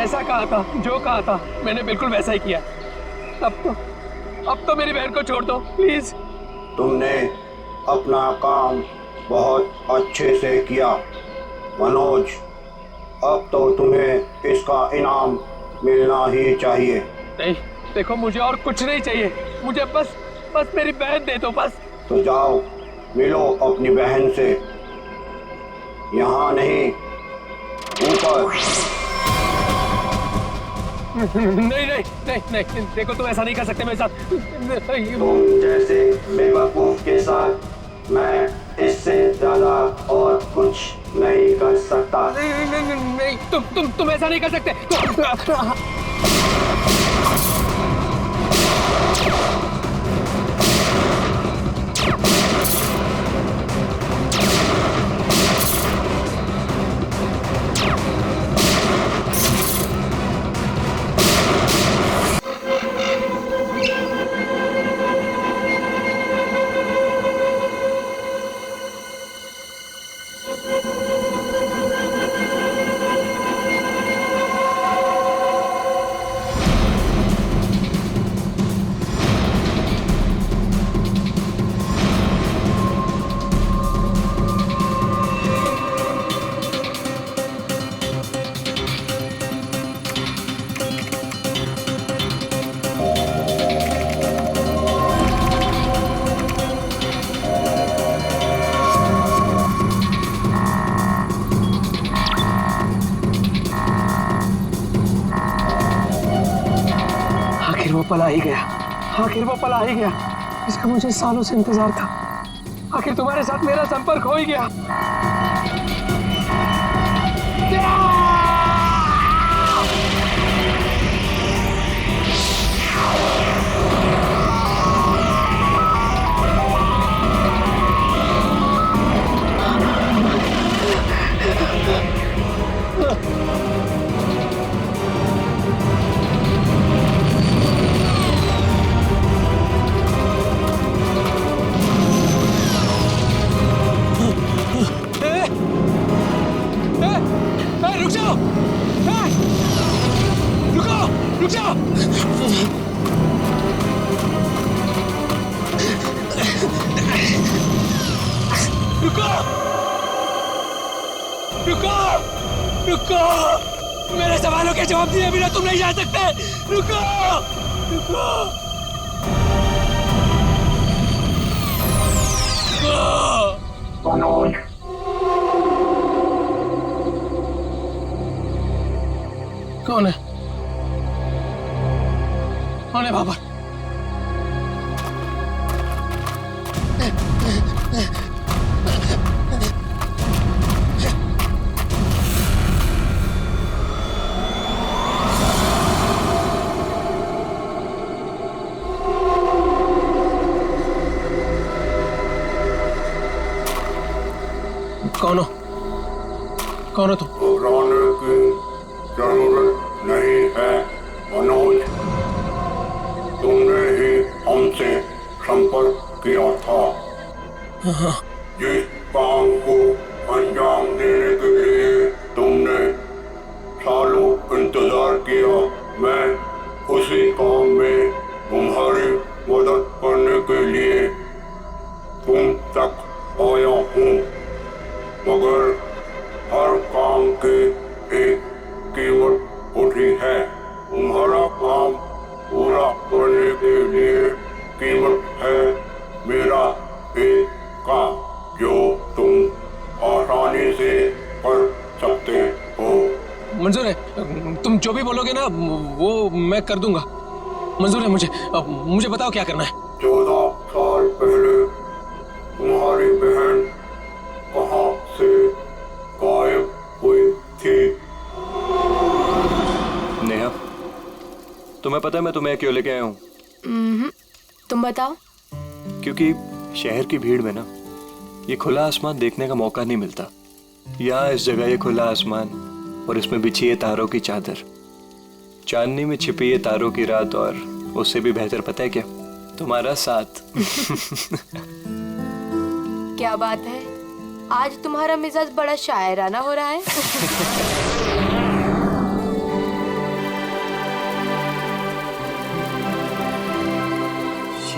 ऐसा कहा था, जो कहा था मैंने बिल्कुल वैसा ही किया। अब तो मेरी बहन को छोड़ दो प्लीज। तुमने अपना काम बहुत अच्छे से किया मनोज, अब तो तुम्हें इसका इनाम मिलना ही चाहिए। नहीं देखो, मुझे और कुछ नहीं चाहिए, मुझे बस मेरी बहन दे दो बस। तो जाओ मिलो अपनी बहन से, यहाँ नहीं ऊपर। नहीं नहीं नहीं नहीं, देखो तुम ऐसा नहीं कर सकते मेरे साथ। तुम जैसे बेवकूफ के साथ मैं इससे ज्यादा और कुछ नहीं कर सकता। नहीं नहीं नहीं नहीं, तुम ऐसा नहीं कर सकते। आखिर वो पला ही गया, आखिर वो पला ही गया, इसका मुझे सालों से इंतजार था। आखिर तुम्हारे साथ मेरा संपर्क हो ही गया। रुक जाओ, रुको, रुक जाओ। रुको, रुको, रुको, मेरे सवालों के जवाब दिए बिना तुम नहीं जा सकते। रुको, रुको, मनोज, कौन है? कौन है बाबर? कौन हो? कौन हो तुम? घबराने की जरूरत नहीं है मनोज, तुमने ही हमसे संपर्क किया था। जिस काम को अंजाम देने के लिए तुमने सालों इंतजार किया, मैं उसी काम में तुम्हारी मदद करने के लिए तुम तक आया हूँ, मगर हर काम के एक कीमत होती है। तुम्हारा काम पूरा करने के लिए कीमत है मेरा एक काम, जो तुम आसानी से कर सकते हो। मंजूर है, तुम जो भी बोलोगे ना वो मैं कर दूंगा। मंजूर है मुझे। मुझे बताओ क्या करना है। 14 साल पहले तुम्हारी बहन कहाँ से गायब हुई थी? नेहा, तुम्हें पता है मैं तुम्हें क्यों लेके आया हूँ? तुम बताओ। क्योंकि शहर की भीड़ में ना ये खुला आसमान देखने का मौका नहीं मिलता। यहाँ इस जगह ये खुला आसमान और इसमें बिछी है तारों की चादर, चांदनी में छिपी है तारों की रात, और उससे भी बेहतर पता है क्या? तुम्हारा साथ। क्या बात है, आज तुम्हारा मिजाज बड़ा शायराना हो रहा है।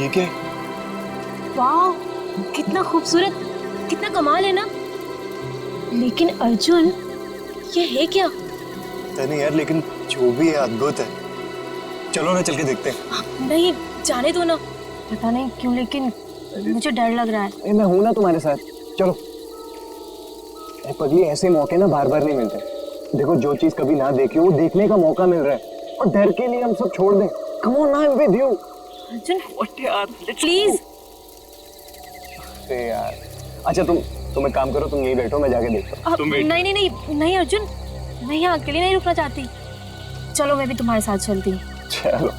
ये क्या है? वाह, कितना खूबसूरत, कितना कमाल है ना। लेकिन अर्जुन, ये है क्या? पता नहीं यार, लेकिन जो भी है अद्भुत है। चलो ना, चल के देखते हैं। नहीं, जाने दो ना। पता नहीं क्यों, लेकिन मुझे डर लग रहा है। मैं हूं ना तुम्हारे साथ, चलो। अरे पगली, ऐसे मौके ना बार बार नहीं मिलते। देखो, जो चीज कभी ना देखी हो वो देखने का मौका मिल रहा है, और डर के लिए हम सब छोड़ दें। Come on, I am with you. Arjun, please. अरे यार, अच्छा तुम एक काम करो, तुम यहीं बैठो, मैं जाके देखता हूँ। नहीं नहीं नहीं नहीं अर्जुन, मैं यहाँ अकेले नहीं रुकना चाहती। चलो, मैं भी तुम्हारे साथ चलती हूँ। चलो।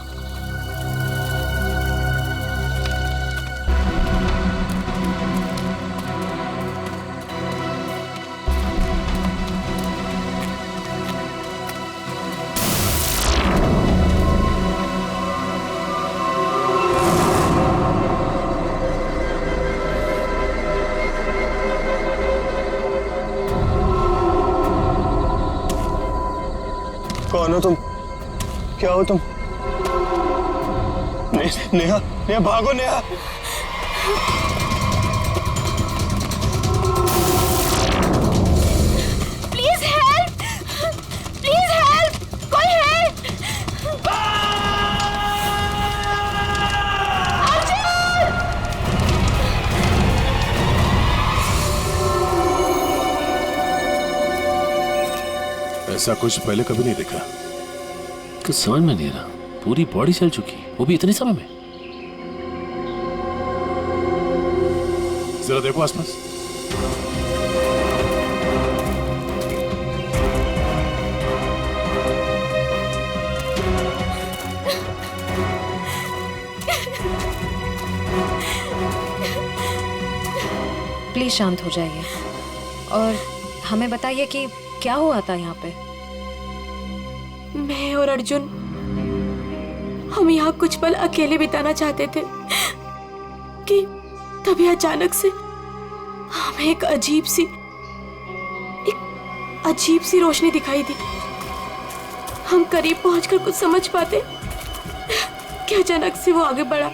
कौन हो तुम? क्या हो तुम? नेहा, नेहा भागो Neha. Please help, please help, कोई हेल्प। ऐसा कुछ पहले कभी नहीं देखा। कुछ समझ में नहीं आ रहा, पूरी बॉडी चल चुकी, वो भी इतने समय में। जरा देखो आसपास। प्लीज शांत हो जाइए और हमें बताइए कि क्या हुआ था यहाँ पे। मैं और अर्जुन, हम यहाँ कुछ पल अकेले बिताना चाहते थे कि तभी अचानक से हमें एक अजीब सी रोशनी दिखाई दी। हम करीब पहुंचकर कुछ समझ पाते कि अचानक से वो आगे बढ़ा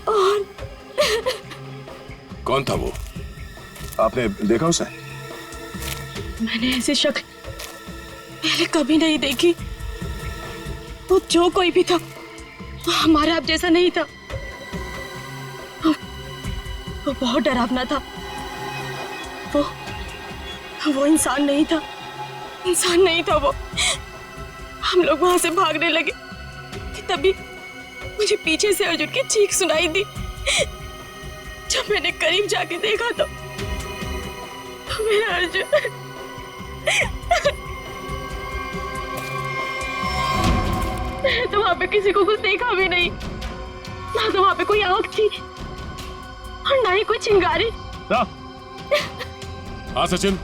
और कौन था वो? आपने देखा उसे? मैंने ऐसी शक्ल पहले कभी नहीं देखी। वो जो कोई भी था, वो हमारे आप जैसा नहीं था। वो बहुत डरावना था। वो इंसान नहीं था, इंसान नहीं था वो। हम लोग वहां से भागने लगे कि तभी मुझे पीछे से अर्जुन की चीख सुनाई दी। जब मैंने करीब जाके देखा तो मेरा अर्जुन मैंने तो वहां पे किसी को कुछ देखा भी नहीं। ना तो वहां पे कोई आंख थी और ना ही कोई चिंगारी। हाँ सचिन।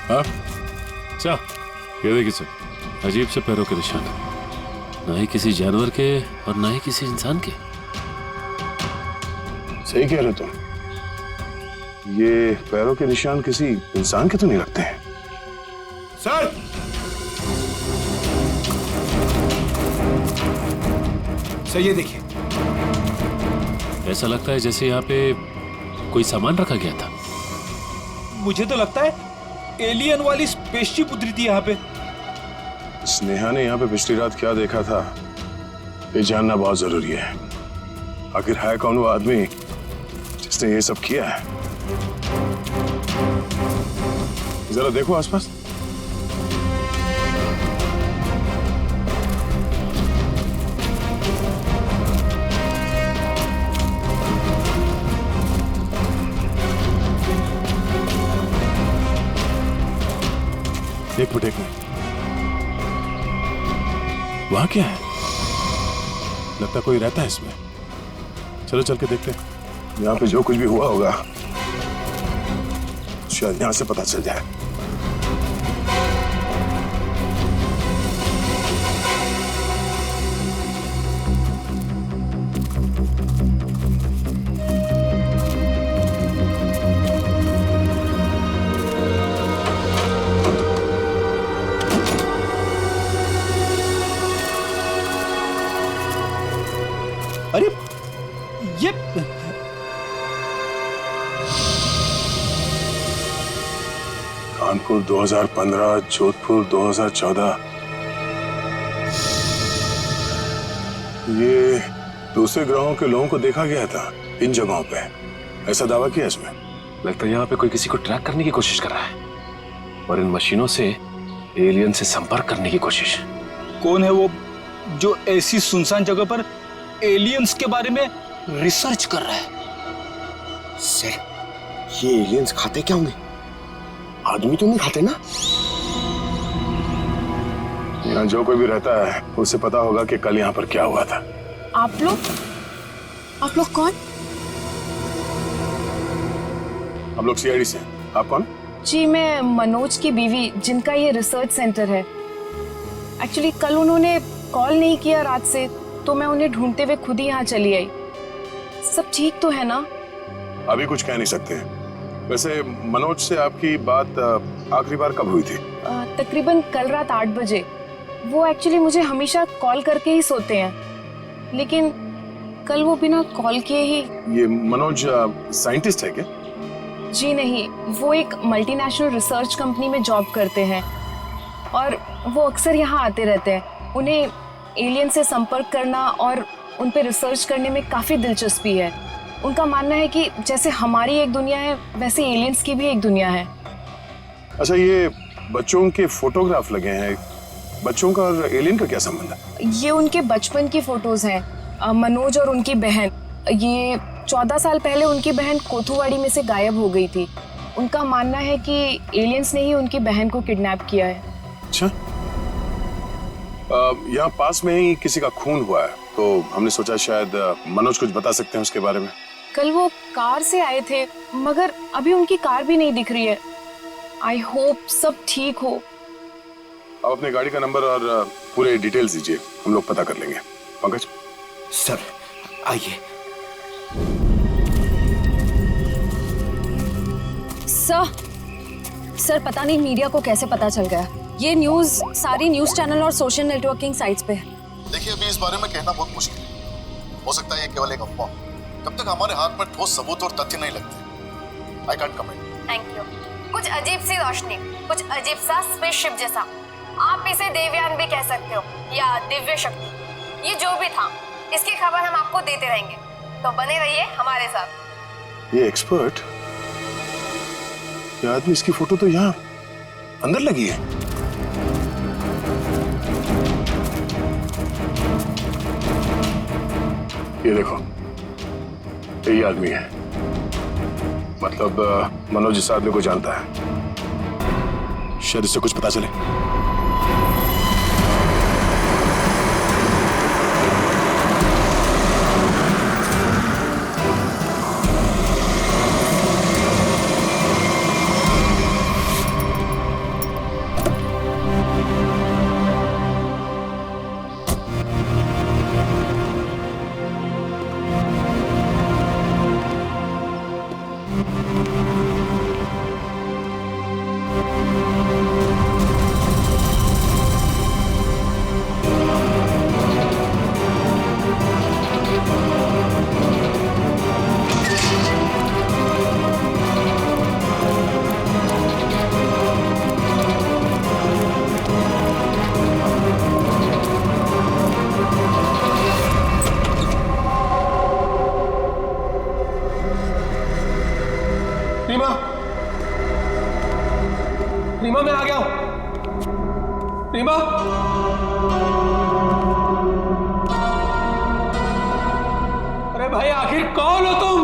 हाँ क्या? ये देखिए सर, अजीब से पैरों के निशान, ना ही किसी जानवर के और ना ही किसी इंसान के। सही कह रहे हो तुम। ये पैरों के निशान किसी इंसान के तो नहीं लगते हैं। सर, सर ये देखिए। ऐसा लगता है जैसे यहाँ पे कोई सामान रखा गया था। मुझे तो लगता है एलियन वाली स्पेसशिप उतरी थी यहाँ पे। स्नेहा ने यहाँ पे पिछली रात क्या देखा था, ये जानना बहुत जरूरी है। आखिर है कौन वो आदमी जिसने ये सब किया है? जरा देखो आसपास। एक मिनट वहां क्या है? लगता कोई रहता है इसमें। चलो चल के देखते हैं। यहाँ पे जो कुछ भी हुआ होगा शायद यहाँ से पता चल जाए। कानपुर 2015, जोधपुर 2014। ये दूसरे ग्रहों के लोगों को देखा गया था इन जगहों पे, ऐसा दावा किया इसमें। लगता है यहाँ पे कोई किसी को ट्रैक करने की कोशिश कर रहा है और इन मशीनों से एलियन से संपर्क करने की कोशिश। कौन है वो जो ऐसी सुनसान जगह पर एलियंस के बारे में रिसर्च कर रहा है? सर, ये एलियंस खाते क्या होंगे? आदमी तो नहीं खाते ना? यहाँ जो कोई भी रहता है उसे पता होगा कि कल यहाँ पर क्या हुआ था। आप लोग कौन? हम लोग सीआईडी से। आप कौन? जी, मैं मनोज की बीवी, जिनका ये रिसर्च सेंटर है। एक्चुअली कल उन्होंने कॉल नहीं किया रात से, तो मैं उन्हें ढूंढते हुए खुद ही यहाँ चली आई। सब ठीक तो है ना? अभी कुछ कह नहीं सकते। वैसे मनोज से आपकी बात आखिरी बार कब हुई थी? तकरीबन कल रात 8 बजे। वो एक्चुअली मुझे हमेशा कॉल करके ही सोते हैं, लेकिन कल वो बिना कॉल किए ही। ये मनोज साइंटिस्ट है क्या? जी नहीं, वो एक मल्टीनेशनल रिसर्च कंपनी में जॉब करते हैं और वो अक्सर यहाँ आते रहते हैं। उन्हें एलियन से संपर्क करना और उन पे रिसर्च करने में काफ़ी दिलचस्पी है। उनका मानना है कि जैसे हमारी एक दुनिया है, वैसे एलियंस की भी एक दुनिया है। अच्छा, ये बच्चों के फोटोग्राफ लगे हैं, बच्चों का और एलियन का क्या संबंध है? ये उनके बचपन की फोटोज हैं, मनोज और उनकी बहन। ये 14 साल पहले उनकी बहन कोथुवाड़ी में से गायब हो गई थी। उनका मानना है कि एलियंस ने ही उनकी बहन को किडनैप किया है। अच्छा, यहाँ पास में ही किसी का खून हुआ है, तो हमने सोचा शायद मनोज कुछ बता सकते हैं उसके बारे में। कल वो कार से आए थे, मगर अभी उनकी कार भी नहीं दिख रही है। आई होप सब ठीक हो। आप अपनी गाड़ी का नंबर और पूरे डिटेल्स दीजिए, हम लोग पता कर लेंगे। पंकज सर, आइए। सर, पता नहीं मीडिया को कैसे पता चल गया। ये न्यूज़ सारी न्यूज़ चैनल और सोशल नेटवर्किंग साइट्स पे है। देखिए, अभी इस बारे में कहना बहुत मुश्किल है। हो सकता है ये केवल एक अफवाह। जब तक हमारे हाथ में ठोस सबूत और तथ्य नहीं लगते, I can't comment. Thank you. कुछ अजीब सी रोशनी, कुछ अजीब सा स्पेसशिप जैसा, आप इसे देवयान भी कह सकते हो या दिव्य शक्ति। ये जो भी था, इसकी खबर हम आपको देते रहेंगे, तो बने रहिए हमारे साथ। ये एक्सपर्ट, ये आदमी, इसकी फोटो तो यहाँ अंदर लगी है। ये देखो, यही आदमी है। मतलब मनोज इस आदमी को जानता है। शायद इससे कुछ पता चले। रीमा, मैं आ गया हूं। रीमा, अरे भाई, आखिर कौन हो तुम?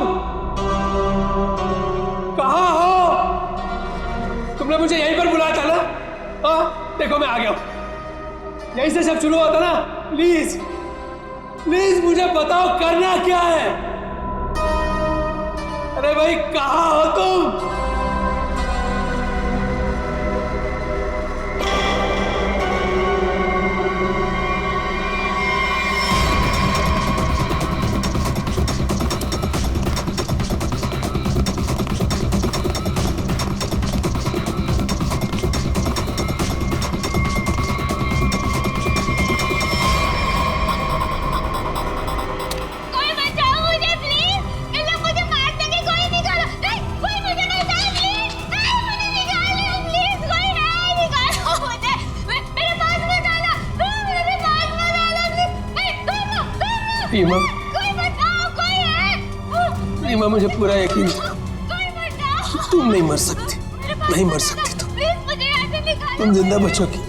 कहां हो? तुमने मुझे यहीं पर बुलाया था ना? हाँ, देखो मैं आ गया हूं। यहीं से सब शुरू होता ना। प्लीज प्लीज मुझे बताओ, करना क्या है? अरे भाई, कहां हो तुम? कोई बचाओ मुझे प्लीज। इन लोग मुझे मार देंगे, कोई निकालो। नहीं, कोई मुझे नहीं रीमा, रीमा मुझे पूरा यकीन था तुम नहीं मर सकती, नहीं मर सकती तुम जिंदा बचोगी,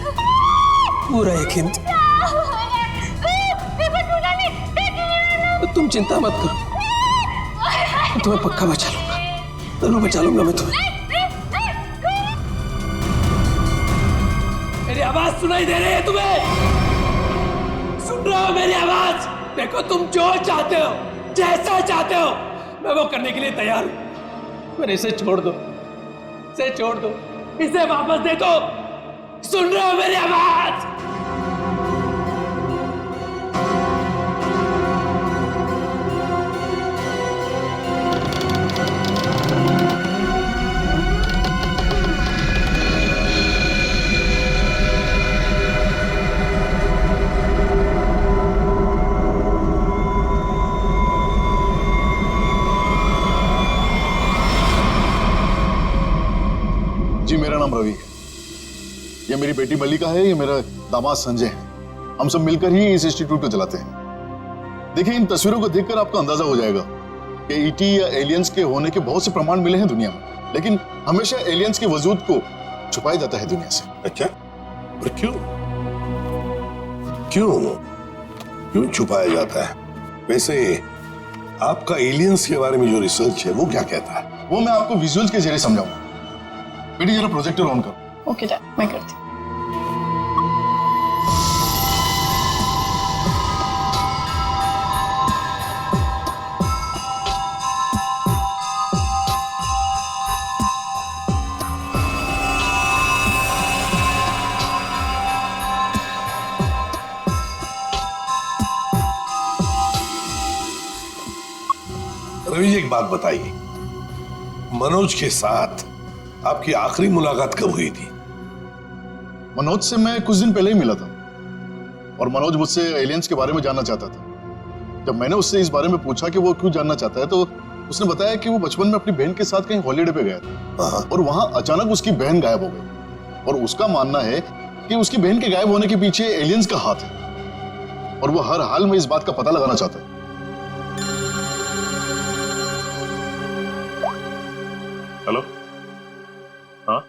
पूरा यकीन था। तुम चिंता मत करो, मैं तुम्हें पक्का बचा लूंगा, जरूर बचा लूंगा मैं तुम्हें। मेरी आवाज सुनाई दे रही है तुम्हें? सुन रहे हो मेरी आवाज? देखो तुम जो चाहते हो, जैसा चाहते हो, मैं वो करने के लिए तैयार हूं, पर इसे छोड़ दो, इसे छोड़ दो, इसे वापस दे दो। सुन रहे हो मेरी आवाज? जी मेरा नाम रवि है, ये मेरी बेटी मल्लिका है, ये मेरा दामाद संजय है। हम सब मिलकर ही इस इंस्टीट्यूट को चलाते हैं। देखिए इन तस्वीरों को देखकर आपको अंदाजा हो जाएगा कि ईटी या एलियंस के होने के बहुत से प्रमाण मिले हैं दुनिया में, लेकिन हमेशा एलियंस के वजूद को छुपाया जाता है दुनिया से। अच्छा, पर क्यों क्यों क्यों छुपाया जाता है? वैसे आपका एलियंस के बारे में जो रिसर्च है वो क्या कहता है? वो मैं आपको विजुअल्स के जरिए समझाऊंगा। बेटी जरा प्रोजेक्टर ऑन करो। ओके डैड, मैं करती हूँ। रवि जी एक बात बताइए, मनोज के साथ आपकी आखिरी मुलाकात कब हुई थी? मनोज से मैं कुछ दिन पहले ही मिला था और मनोज मुझसे एलियंस के बारे में जानना चाहता था। जब मैंने उससे इस बारे में पूछा कि वो क्यों जानना चाहता है, तो उसने बताया कि वो बचपन में अपनी बहन के साथ कहीं हॉलीडे पे गया था और वहां अचानक उसकी बहन गायब हो गई और उसका मानना है कि उसकी बहन के गायब होने के पीछे एलियंस का हाथ है और वो हर हाल में इस बात का पता लगाना चाहता है। हेलो, हाँ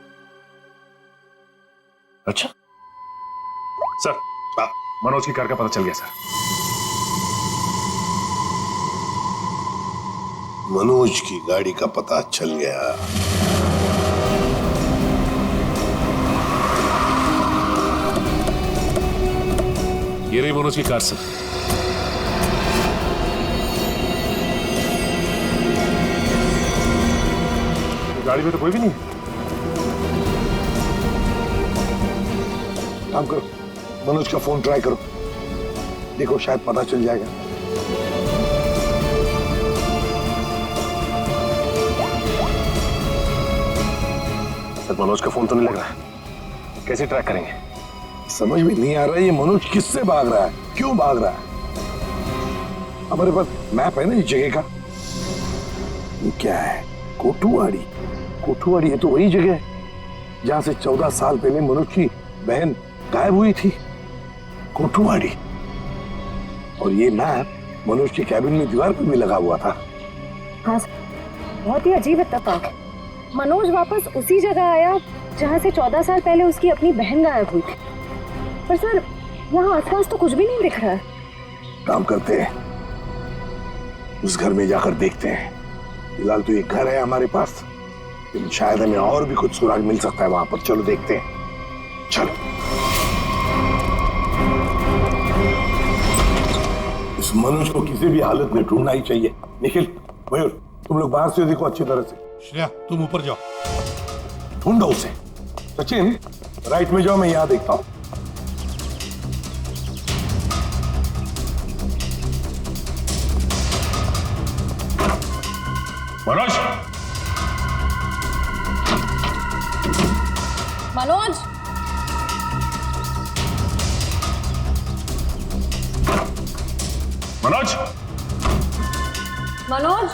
अच्छा सर, मनोज की कार का पता चल गया सर। मनोज की गाड़ी का पता चल गया। ये रही मनोज की कार सर। गाड़ी में तो कोई भी नहीं है। काम करो, मनोज का फोन ट्राई करो, देखो शायद पता चल जाएगा। सर मनोज का फोन तो नहीं लग रहा है, कैसे ट्रैक करेंगे? समझ में नहीं आ रहा है ये मनोज किससे भाग रहा है, क्यों भाग रहा है? हमारे पास मैप है ना इस जगह का। ये क्या है? कोठुवाड़ी। कोठुवाड़ी है तो वही जगह है जहां से 14 साल पहले मनोज की बहन गायब हुई थी। कोठुवाड़ी। और ये मैप मनोज के कैबिन में दीवार पर भी लगा हुआ था। हाँ सर, बहुत ही अजीब इत्तेफाक। मनोज वापस उसी जगह आया जहाँ से 14 साल पहले उसकी अपनी बहन गायब हुई थी। पर सर यहाँ आसपास तो कुछ भी नहीं दिख रहा है। काम करते हैं, उस घर में जाकर देखते हैं। फिलहाल तो ये घर है हमारे पास, लेकिन शायद हमें और भी कुछ सुराग मिल सकता है वहां पर। चलो देखते हैं, चलो। इस मनोज को किसी भी हालत में ढूंढना ही चाहिए। निखिल, मयूर, तुम लोग बाहर से देखो अच्छी तरह से। श्रेया तुम ऊपर जाओ, ढूंढो उसे। सचिन राइट में जाओ, मैं यहां देखता हूं। मनोज, मनोज, मनोज, मनोज,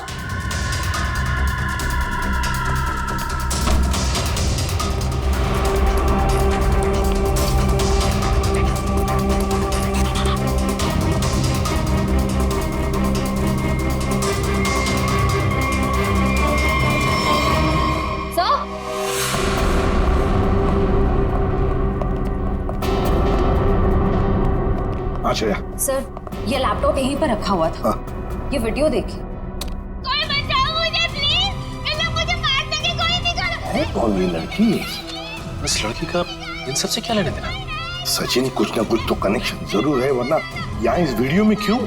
हाँ श्रेया। सर, ये लैपटॉप यहीं पर रखा हुआ था। ये वीडियो देखिए। कोई बचाओ मुझे प्लीज, मुझे मार सके कोई निकालो। है कौन ये लड़की? इस लड़की का इन सब से क्या लेने देना? सचिन, कुछ ना कुछ तो कनेक्शन जरूर है, वरना यहाँ इस वीडियो में क्यों?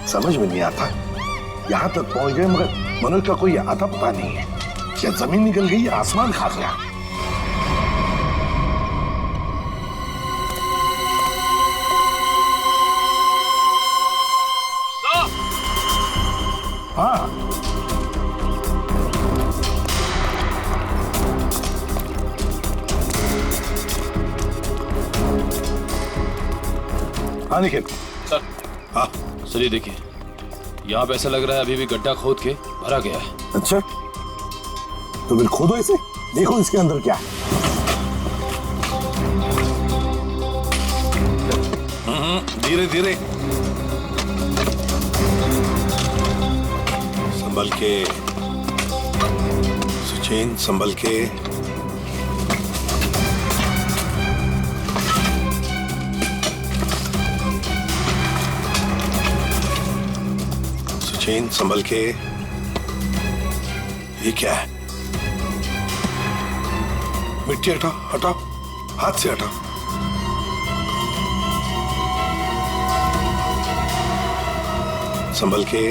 समझ में नहीं आता। यहाँ तक पहुंच गए मगर मनोज का कोई आता पता नहीं है। क्या जमीन निकल गई या आसमान खा गया? हाँ, हाँ निखिल। सर। हाँ सर, ये देखिए, यहाँ पे ऐसा लग रहा है अभी भी गड्ढा खोद के भरा गया है। अच्छा, तो फिर खोदो इसे, देखो इसके अंदर क्या है। धीरे धीरे, संभल के सचिन, संभल के। सचिन, संभल के। ये क्या है? मिट्टी हटाओ, हटाओ, हाथ से हटाओ। संभल के।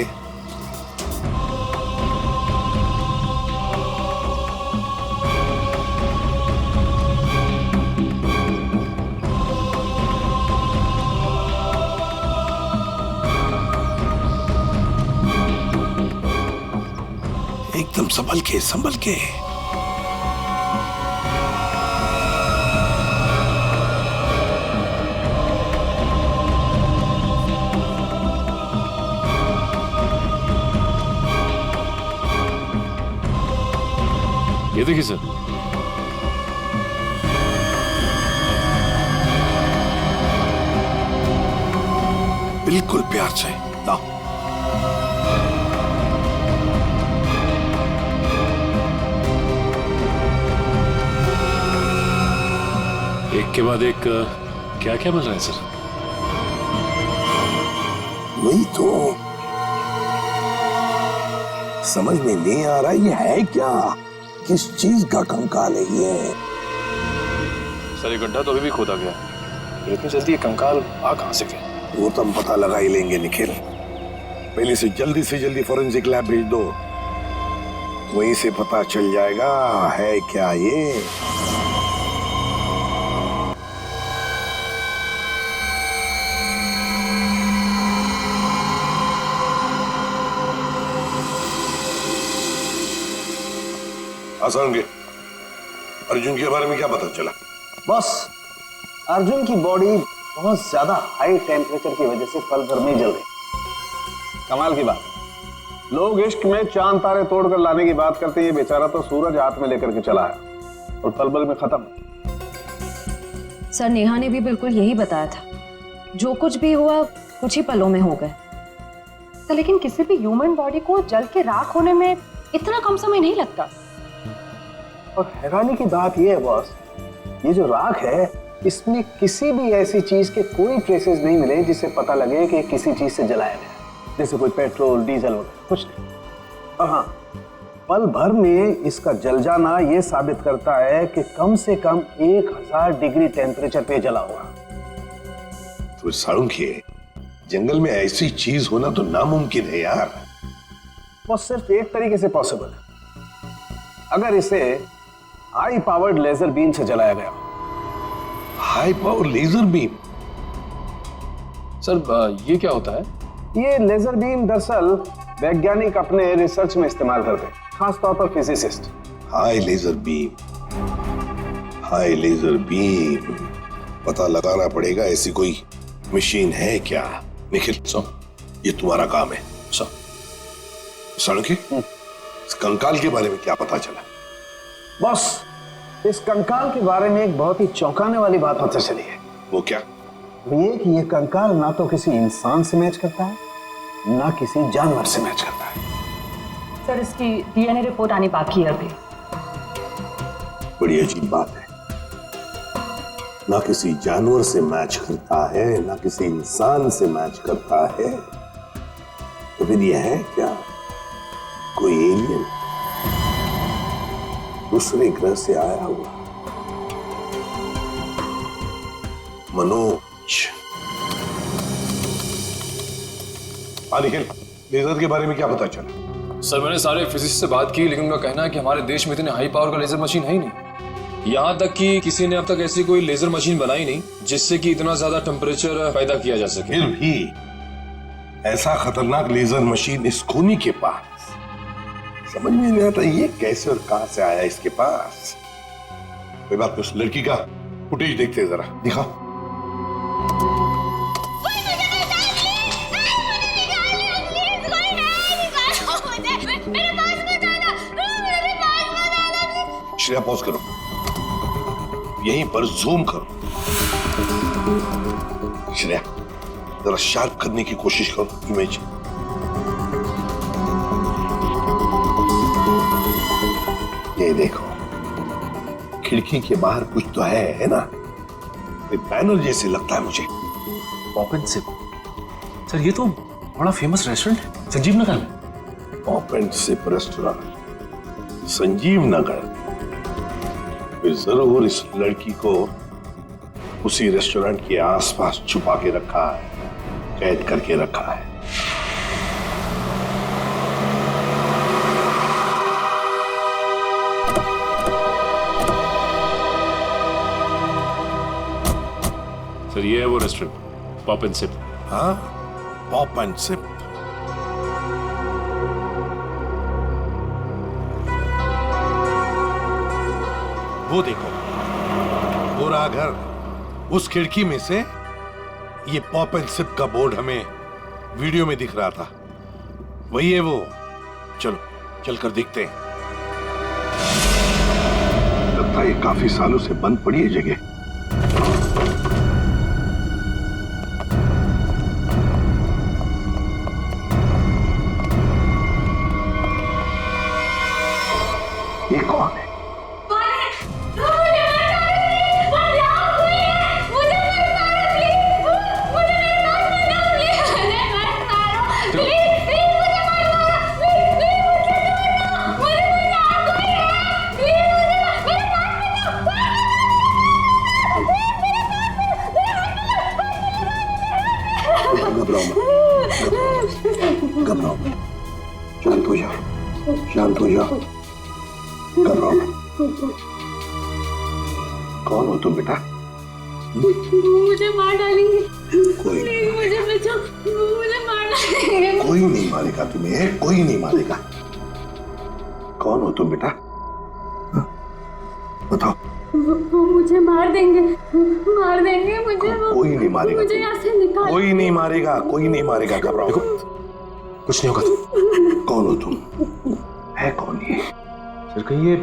एकदम संभल के, संभल के। ये देखिए सर, बिल्कुल प्यार से लाओ। एक के बाद एक क्या क्या मिल रहा है सर? वही तो समझ में नहीं आ रहा, ये है क्या? किस चीज का कंकाल है ये? सर, ये गड्ढा तो अभी भी खोदा गया, इतनी जल्दी ये कंकाल आ कहां से गए? वो तो हम पता लगा ही लेंगे निखिल। पहले से जल्दी फॉरेंसिक लैब भेज दो, वहीं से पता चल जाएगा है क्या ये। आसान के अर्जुन के बारे में क्या पता चला? बस अर्जुन की बॉडी बहुत ज्यादा हाई टेम्परेचर की वजह से पल भर में जल गई। कमाल की बात, लोग इश्क में चांद तारे तोड़कर लाने की बात करते हैं, ये बेचारा तो सूरज हाथ में लेकर के चला है और पल भर में खत्म। सर, नेहा ने भी बिल्कुल यही बताया था, जो कुछ भी हुआ कुछ ही पलों में हो गए। तो लेकिन किसी भी ह्यूमन बॉडी को जल के राख होने में इतना कम समय नहीं लगता। और हैरानी की बात यह है बॉस, ये जो राख है इसमें किसी भी ऐसी चीज के कोई ट्रेसेस नहीं मिले जिससे पता लगे कि किसी चीज से जलाया गया, जैसे कोई पेट्रोल डीजल वगैरह कुछ नहीं। और हाँ, पल भर में इसका जल जाना यह साबित करता है कि कम से कम 1000 डिग्री टेम्परेचर पे जला हुआ। तो साळुंखे, जंगल में ऐसी चीज होना तो नामुमकिन है यार। वो सिर्फ एक तरीके से पॉसिबल है, अगर इसे हाई पावर्ड लेजर बीम से जलाया गया। High power laser beam? Sir, ये क्या होता है? ये लेजर बीम दरअसल वैज्ञानिक अपने रिसर्च में इस्तेमाल करते हैं, खासतौर पर physicist. High laser beam, high laser beam, पता लगाना पड़ेगा ऐसी कोई मशीन है क्या। निखिल, ये तुम्हारा काम है। साळुंखे, इस कंकाल के बारे में क्या पता चला? बॉस, इस कंकाल के बारे में एक बहुत ही चौंकाने वाली बात पता चली है। वो क्या? वो ये कि ये कंकाल ना तो किसी इंसान से मैच करता है, ना किसी जानवर से मैच करता है। सर, इसकी डीएनए रिपोर्ट आनी बाकी है अभी। बड़ी अजीब बात है। ना किसी जानवर से मैच करता है, ना किसी इंसान से मैच करता है, तो फिर यह है क्या? कोई एलियन दूसरे ग्रह से आया हुआ। मनोज, निखिल, लेजर के बारे में क्या पता चला? सर मैंने सारे फिजिसिस्ट से बात की, लेकिन उनका कहना है कि हमारे देश में इतने हाई पावर का लेजर मशीन है ही नहीं। यहाँ तक कि किसी ने अब तक ऐसी कोई लेजर मशीन बनाई नहीं जिससे कि इतना ज्यादा टेम्परेचर पैदा किया जा सके। फिर भी ऐसा खतरनाक लेजर मशीन इस खूनी के पास, समझ में नहीं आता ये कैसे और कहां से आया इसके पास। कोई बात नहीं, उस लड़की का फुटेज देखते हैं, जरा दिखाओ। श्रेया पॉज करो, यहीं पर जूम करो। श्रेया जरा शार्प करने की कोशिश करो इमेज। ये देखो, खिड़की के बाहर कुछ तो है ना? बैनर जैसे लगता है मुझे। पॉप एंड सिप, सर ये तो बड़ा फेमस रेस्टोरेंट है संजीव नगर में। Pop and sip restaurant Sanjeev Nagar, फिर जरूर इस लड़की को उसी रेस्टोरेंट के आसपास छुपा के रखा है, कैद करके रखा है। सर ये है वो रेस्टोरेंट, पॉप एंड सिप। हाँ, पॉप एंड सिप। वो देखो, पूरा घर, उस खिड़की में से ये पॉप एंड सिप का बोर्ड हमें वीडियो में दिख रहा था। वही है वो। चलो चलकर देखते हैं। लगता है ये काफी सालों से बंद पड़ी है जगह। ये कौन है? घबराओ मत, शांत हो जाओ, शांत हो जाओ, घबराओ मत। कौन हो तुम बेटा? मुझे मार डालेंगे। कोई नहीं, मुझे बचाओ, मुझे मार डालेंगे। कोई नहीं मारेगा तुम्हें, कोई नहीं मारेगा। कौन हो तुम बेटा? बताओ। वो मुझे मार देंगे, मार देंगे मुझे। कोई नहीं मारेगा, मुझे यहाँ से निकाल। कोई नहीं मारेगा, कोई नहीं मारेगा, घबराओ। कुछ नहीं होगा तुम। कौन हो तुम? है कौन ये? सर कहीं ये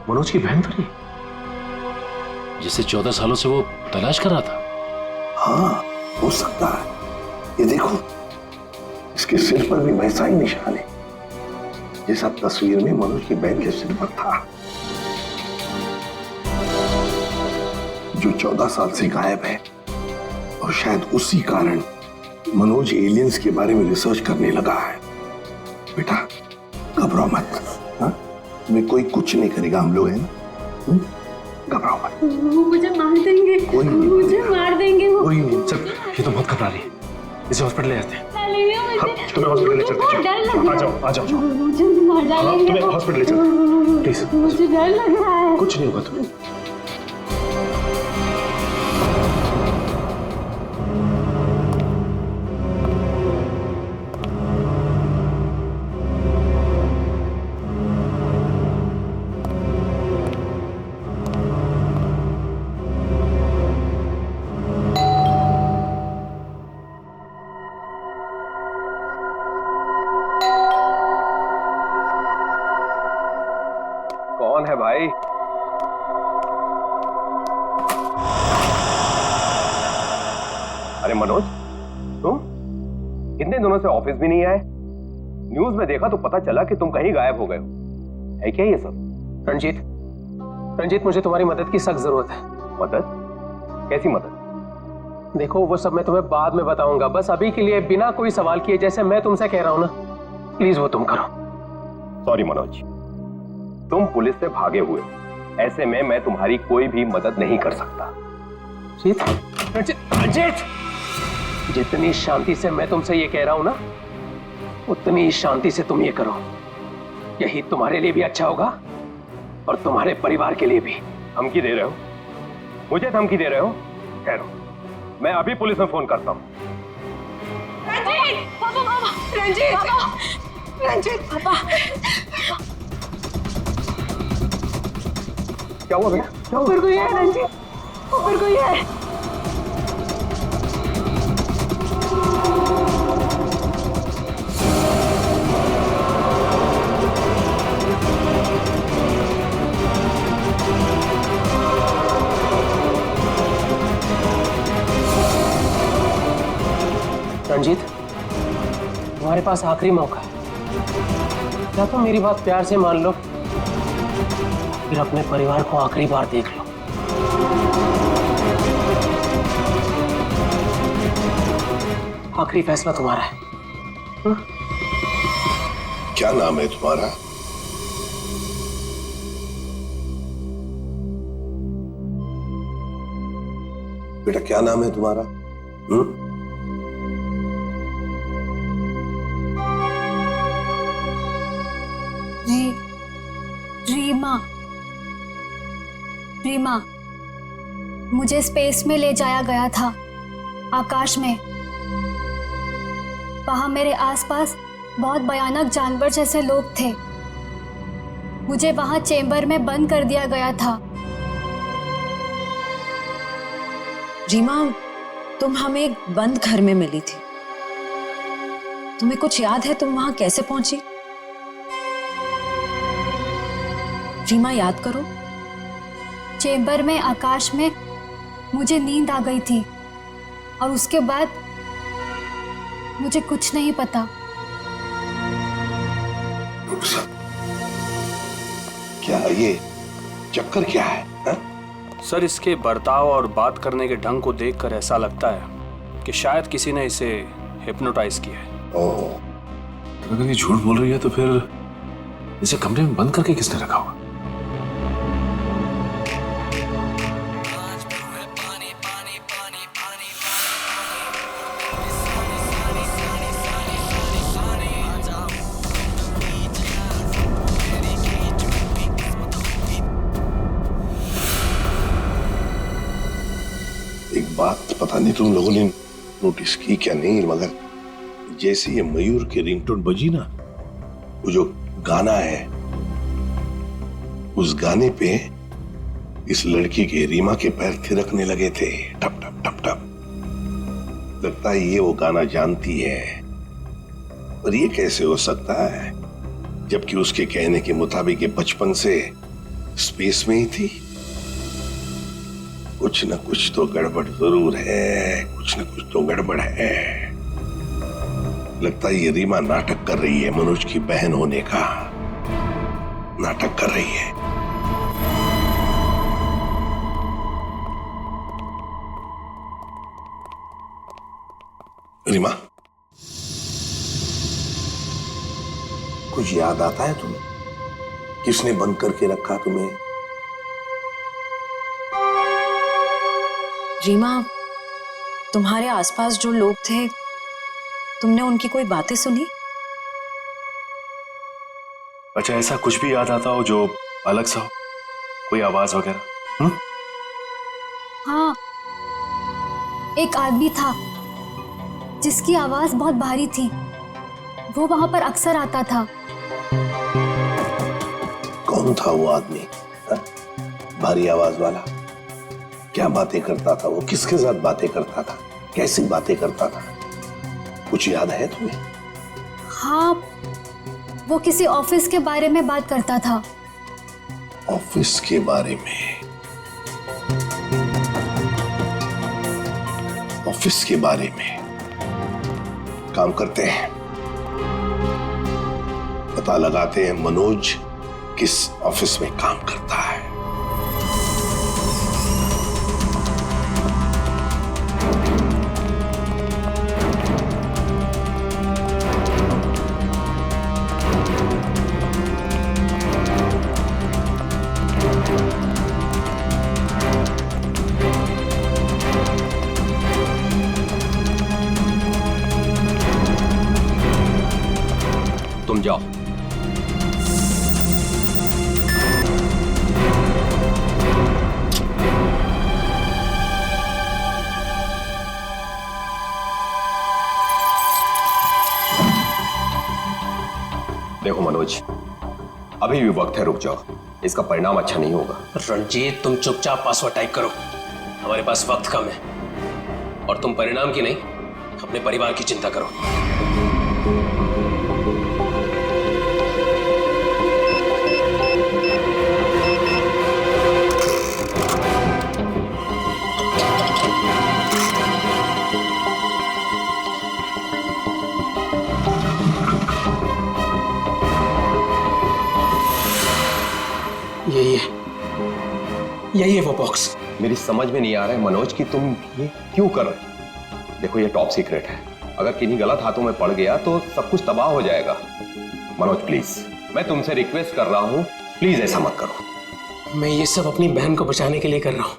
मनोज की बहन तो नहीं, जिसे 14 सालों से वो तलाश कर रहा था? हाँ, हो सकता है। ये देखो, इसके सिर पर भी वैसा ही निशान है जैसा तस्वीर में मनोज की बहन के सिर पर था, जो 14 साल से गायब है। और शायद उसी कारण मनोज एलियंस के बारे में रिसर्च करने लगा है। बेटा घबराओ मत, हाँ? तुम्हें कोई कुछ नहीं करेगा, हम लोग हैं ना, घबराओ मत। वो मुझे मार देंगे, कोई नहीं, मुझे मार देंगे वो। कोई नहीं। सर ये तो बहुत घबरा रही है, इसे हॉस्पिटल ले जाते हैं। तुम्हें हॉस्पिटल ले चलते हैं। आ जाओ आ जाओ। मुझे मार डालेंगे। तुम्हें हॉस्पिटल ले चलते हैं, प्लीज। मुझे डर लग रहा है। कुछ नहीं होगा तुम्हें। कौन है भाई? अरे मनोज, तुम इतने दिनों से ऑफिस भी नहीं आए। न्यूज में देखा तो पता चला कि तुम कहीं गायब हो गए हो। है क्या ये सब? रंजीत, मुझे तुम्हारी मदद की सख्त जरूरत है। मदद? कैसी मदद? देखो वो सब मैं तुम्हें बाद में बताऊंगा, बस अभी के लिए बिना कोई सवाल किए जैसे मैं तुमसे कह रहा हूं ना, प्लीज वो तुम करो। सॉरी मनोज, तुम पुलिस से भागे हुए, ऐसे में मैं तुम्हारी कोई भी मदद नहीं कर सकता। रंजीत, जितनी शांति से मैं तुमसे ये कह रहा हूं ना, उतनी शांति से तुम ये करो। यही तुम्हारे लिए भी अच्छा होगा और तुम्हारे परिवार के लिए भी। धमकी दे रहे हो? मुझे धमकी दे रहे हो? ठहरो, मैं अभी पुलिस में फोन करता हूं। रंजीत! पापा, पापा! रंजीत! पापा! रंजीत! पापा! क्या हुआ बेटा? क्या हुआ? ऊपर कोई है रंजीत, ऊपर कोई है। रंजीत, तुम्हारे पास आखिरी मौका है, या तो मेरी बात प्यार से मान लो, फिर अपने परिवार को आखिरी बार देख लो। आखिरी फैसला तुम्हारा है। क्या नाम है तुम्हारा? बेटा क्या नाम है तुम्हारा? रीमा। रीमा, मुझे स्पेस में ले जाया गया था, आकाश में। वहां मेरे आसपास बहुत भयानक जानवर जैसे लोग थे। मुझे वहां चेंबर में बंद कर दिया गया था। रीमा, तुम हमें एक बंद घर में मिली थी। तुम्हें कुछ याद है तुम वहां कैसे पहुंची? रीमा, याद करो। चेंबर में आकाश में मुझे नींद आ गई थी और उसके बाद मुझे कुछ नहीं पता। क्या ये चक्कर क्या है हा? सर, इसके बर्ताव और बात करने के ढंग को देखकर ऐसा लगता है कि शायद किसी ने इसे हिप्नोटाइज किया है। ओह, अगर ये झूठ बोल रही है तो फिर इसे कमरे में बंद करके किसने रखा होगा? एक बात पता नहीं तुम लोगों ने नोटिस की क्या नहीं, मगर जैसे ये मयूर की रिंगटोन बजी ना, वो जो गाना है, उस गाने पे इस लड़की के रीमा के पैर थिरकने लगे थे, टप टप टप टप। लगता है ये वो गाना जानती है, पर ये कैसे हो सकता है जबकि उसके कहने के मुताबिक ये बचपन से स्पेस में ही थी। कुछ न कुछ तो गड़बड़ जरूर है, कुछ न कुछ तो गड़बड़ है। लगता है ये रीमा नाटक कर रही है, मनोज की बहन होने का नाटक कर रही है। रीमा, कुछ याद आता है तुम्हें? किसने बंद करके रखा तुम्हें? रीमा, तुम्हारे आसपास जो लोग थे, तुमने उनकी कोई बातें सुनी? अच्छा, ऐसा कुछ भी याद आता हो जो अलग सा हो, कोई आवाज वगैरह? हाँ, एक आदमी था जिसकी आवाज बहुत भारी थी। वो वहां पर अक्सर आता था। कौन था वो आदमी? हा? भारी आवाज वाला? क्या बातें करता था वो? किसके साथ बातें करता था? कैसी बातें करता था? कुछ याद है तुम्हें? हाँ, वो किसी ऑफिस के बारे में बात करता था। ऑफिस के बारे में? ऑफिस के बारे में? काम करते हैं, पता लगाते हैं मनोज किस ऑफिस में काम करता है। जाओ। देखो मनोज, अभी भी वक्त है, रुक जाओ, इसका परिणाम अच्छा नहीं होगा। रणजीत, तुम चुपचाप पासवर्ड टाइप करो, हमारे पास वक्त कम है। और तुम परिणाम की नहीं, अपने परिवार की चिंता करो। यही है वो बॉक्स। मेरी समझ में नहीं आ रहा है मनोज कि तुम ये क्यों कर रहे हो। देखो ये टॉप सीक्रेट है, अगर किन्हीं गलत हाथों में पड़ गया तो सब कुछ तबाह हो जाएगा। मनोज प्लीज, मैं तुमसे रिक्वेस्ट कर रहा हूं, प्लीज ऐसा मत करो। मैं ये सब अपनी बहन को बचाने के लिए कर रहा हूं,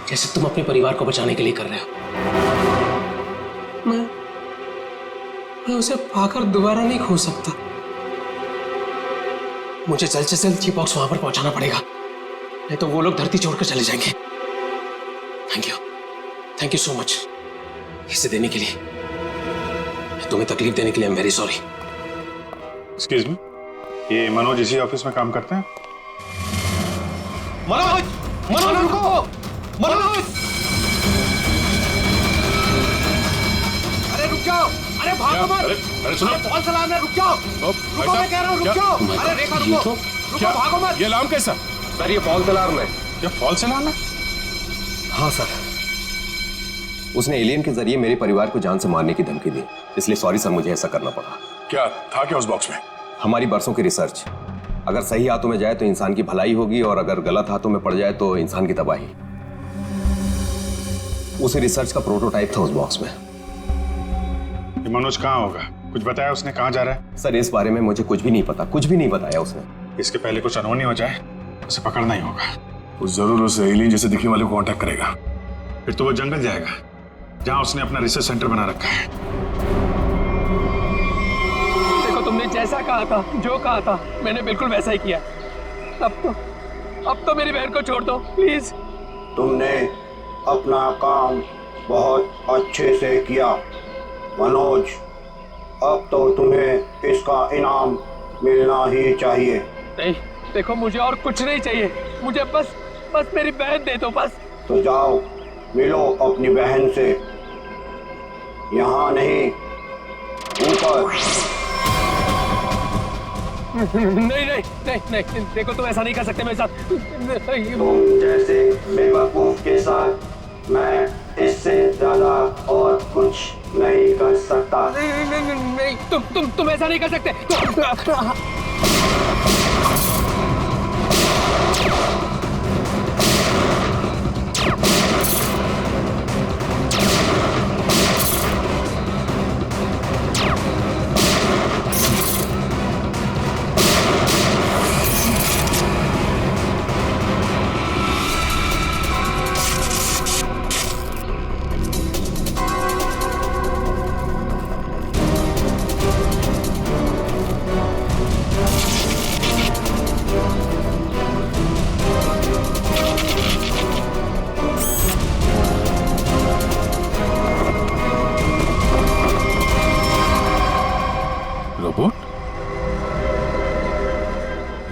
जैसे तुम अपने परिवार को बचाने के लिए कर रहे हो। मैं उसे पाकर दोबारा नहीं खो सकता। मुझे जल्द से जल्द ये बॉक्स वहां पर पहुंचाना पड़ेगा, नहीं तो वो लोग धरती छोड़कर चले जाएंगे। थैंक यू सो मच इसे देने के लिए, तुम्हें तकलीफ देने के लिए। I am very sorry. Excuse me, ये मनोज इसी ऑफिस में काम करते हैं? मनोज, मनोज रुको, मनोज! अरे रुक जाओ, अरे भागो मत! अरे सुनो, फॉल्स अलार्म है, रुक जाओ! रुको, मैं कह रहा हूँ रुक जाओ! अरे रेखा रुको, रुको, भागो मत! ये अलार्म कैसा? सर ये फॉल्स अलार्म है। ये फॉल्स अलार्म है? हाँ सर, उसने एलियन के जरिए मेरे परिवार को जान से मारने की धमकी दी, इसलिए सॉरी सर, मुझे ऐसा करना पड़ा। क्या था क्या उस बॉक्स में? हमारी बरसों की रिसर्च, अगर सही हाथों में जाए तो इंसान की भलाई होगी और अगर गलत हाथों में पड़ जाए तो इंसान की तबाही। उसी रिसर्च का प्रोटोटाइप था उस बॉक्स में। ये मनोज कहाँ होगा? कुछ बताया उसने कहाँ जा रहा है? सर इस बारे में मुझे कुछ भी नहीं पता, कुछ भी नहीं बताया उसने। इसके पहले कुछ अनहोनी हो जाए, उसे पकड़ना ही होगा। वो जरूर उस एलियन जैसे दिखने वाले को कांटेक्ट करेगा, फिर तो वो जंगल जाएगा जहां उसने अपना रिसर्च सेंटर बना रखा है। देखो तुमने जैसा कहा था, जो कहा था, मैंने बिल्कुल वैसा ही किया। अब तो मेरी बहन को छोड़ दो प्लीज। तुमने अपना काम बहुत अच्छे से किया मनोज, अब तो तुम्हें इसका इनाम मिलना ही चाहिए। नहीं, देखो मुझे और कुछ नहीं चाहिए, मुझे बस मेरी बहन दे दो बस। तो जाओ मिलो अपनी बहन से, यहाँ नहीं, ऊपर। नहीं, देखो तुम ऐसा नहीं कर सकते मेरे साथ। तुम जैसे बेवकूफ के साथ मैं इससे ज्यादा और कुछ नहीं कर सकता। नहीं, तुम ऐसा नहीं कर सकते।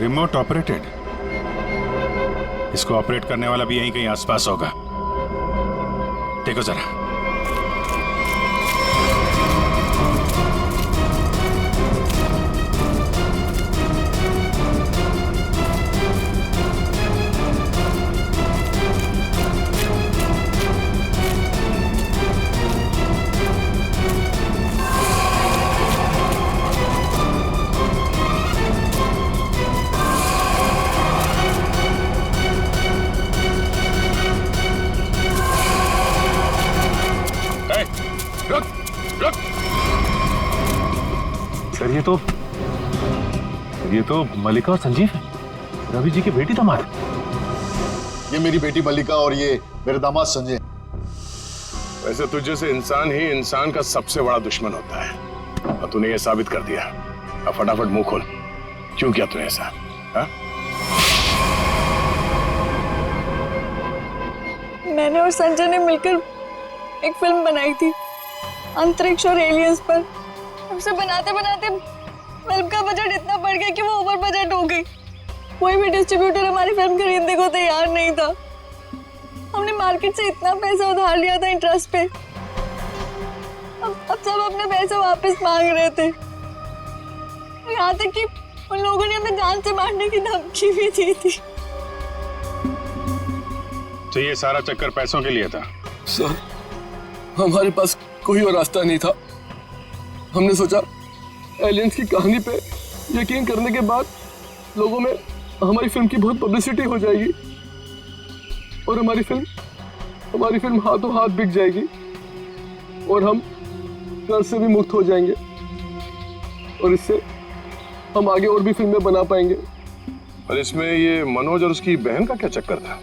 रिमोट ऑपरेटेड, इसको ऑपरेट करने वाला भी यहीं कहीं आसपास होगा। देखो जरा। सर ये तो मल्लिका और संजीव है, रवि जी की बेटी दामाद। ये मेरी बेटी मल्लिका और ये मेरे दामाद संजय। वैसे तुझे से इंसान ही इंसान का सबसे बड़ा दुश्मन होता है। और तूने ये साबित कर दिया। अब फटाफट मुंह खोल, क्यों किया तूने ऐसा? हाँ? मैंने और संजय ने मिलकर एक फिल्म बनाई थी अंतरिक्ष और एलियंस पर। उसे बनाते बनाते फिल्म का बजट इतना बढ़ गया कि वो ओवर बजट हो गई। कोई भी डिस्ट्रीब्यूटर हमारी फिल्म खरीदने को तैयार नहीं था। हमने मार्केट से इतना पैसा उधार लिया था इंटरेस्ट पे। अब सब अपने पैसे वापस मांग रहे थे। यहाँ तक कि उन लोगों ने हमें जान से मारने की धमकी भी दी थी। तो ये सारा चक्कर पैसों के लिए था? सर, हमारे पास कोई और रास्ता नहीं था। हमने सोचा एलियंस की कहानी पे यकीन करने के बाद लोगों में हमारी फिल्म की बहुत पब्लिसिटी हो जाएगी और हमारी फिल्म हाथों हाथ बिक जाएगी और हम कर्ज से भी मुक्त हो जाएंगे और इससे हम आगे और भी फिल्में बना पाएंगे। और इसमें ये मनोज और उसकी बहन का क्या चक्कर था?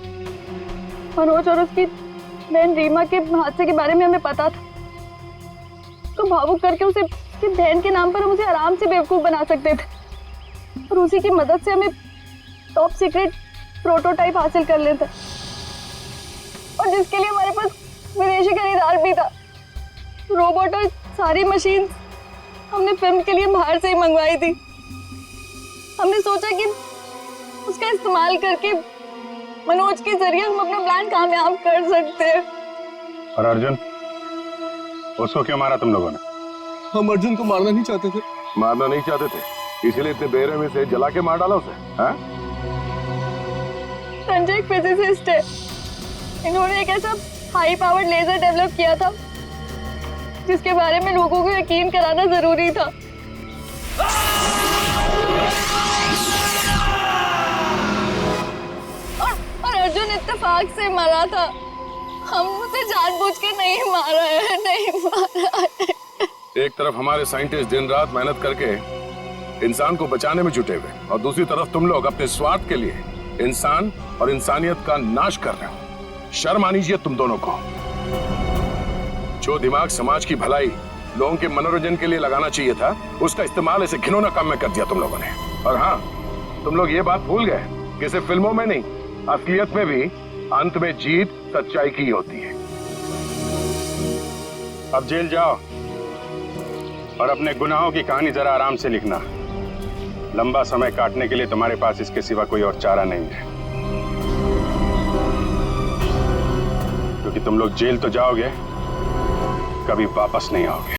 मनोज और उसकी बहन रीमा के हादसे के बारे में हमें पता था। तो भावुक करके उसे उसकी बहन के नाम पर हम उसे आराम से बेवकूफ बना सकते थे और उसी की मदद से हमें टॉप सीक्रेट प्रोटोटाइप हासिल कर लेते और जिसके लिए हमारे पास विदेशी खरीदार भी था। रोबोट और सारी मशीन हमने फिल्म के लिए बाहर से ही मंगवाई थी। हमने सोचा कि उसका इस्तेमाल करके मनोज के जरिए हम अपना प्लान कामयाब कर सकते हैं। और अर्जुन, उसको क्यों मारा तुम लोगों ने? हम अर्जुन को मारना नहीं चाहते थे। मारना नहीं चाहते थे, इसीलिए इतने बेरहमी से जला के मार डाला उसे? हाँ? संजय एक फिजिसिस्ट है। इन्होंने एक ऐसा हाई पावर्ड लेजर डेवलप किया था जिसके बारे में लोगों को यकीन कराना जरूरी था। और अर्जुन इत्तेफाक से मरा था। हम उसे जानबूझ के नहीं मारा है, नहीं मारा है। एक तरफ हमारे साइंटिस्ट दिन रात मेहनत करके इंसान को बचाने में जुटे हुए और दूसरी तरफ तुम लोग अपने स्वार्थ के लिए इंसान और इंसानियत का नाश कर रहे हो। शर्म आनी चाहिए तुम दोनों को। जो दिमाग समाज की भलाई, लोगों के मनोरंजन के लिए लगाना चाहिए था, उसका इस्तेमाल ऐसे घिनौना काम में कर दिया तुम लोगों ने। और हाँ, तुम लोग ये बात भूल गए कि सिर्फ फिल्मों में नहीं, असलियत में भी अंत में जीत सच्चाई की होती है। अब जेल जाओ और अपने गुनाहों की कहानी जरा आराम से लिखना। लंबा समय काटने के लिए तुम्हारे पास इसके सिवा कोई और चारा नहीं है, क्योंकि तुम लोग जेल तो जाओगे, कभी वापस नहीं आओगे।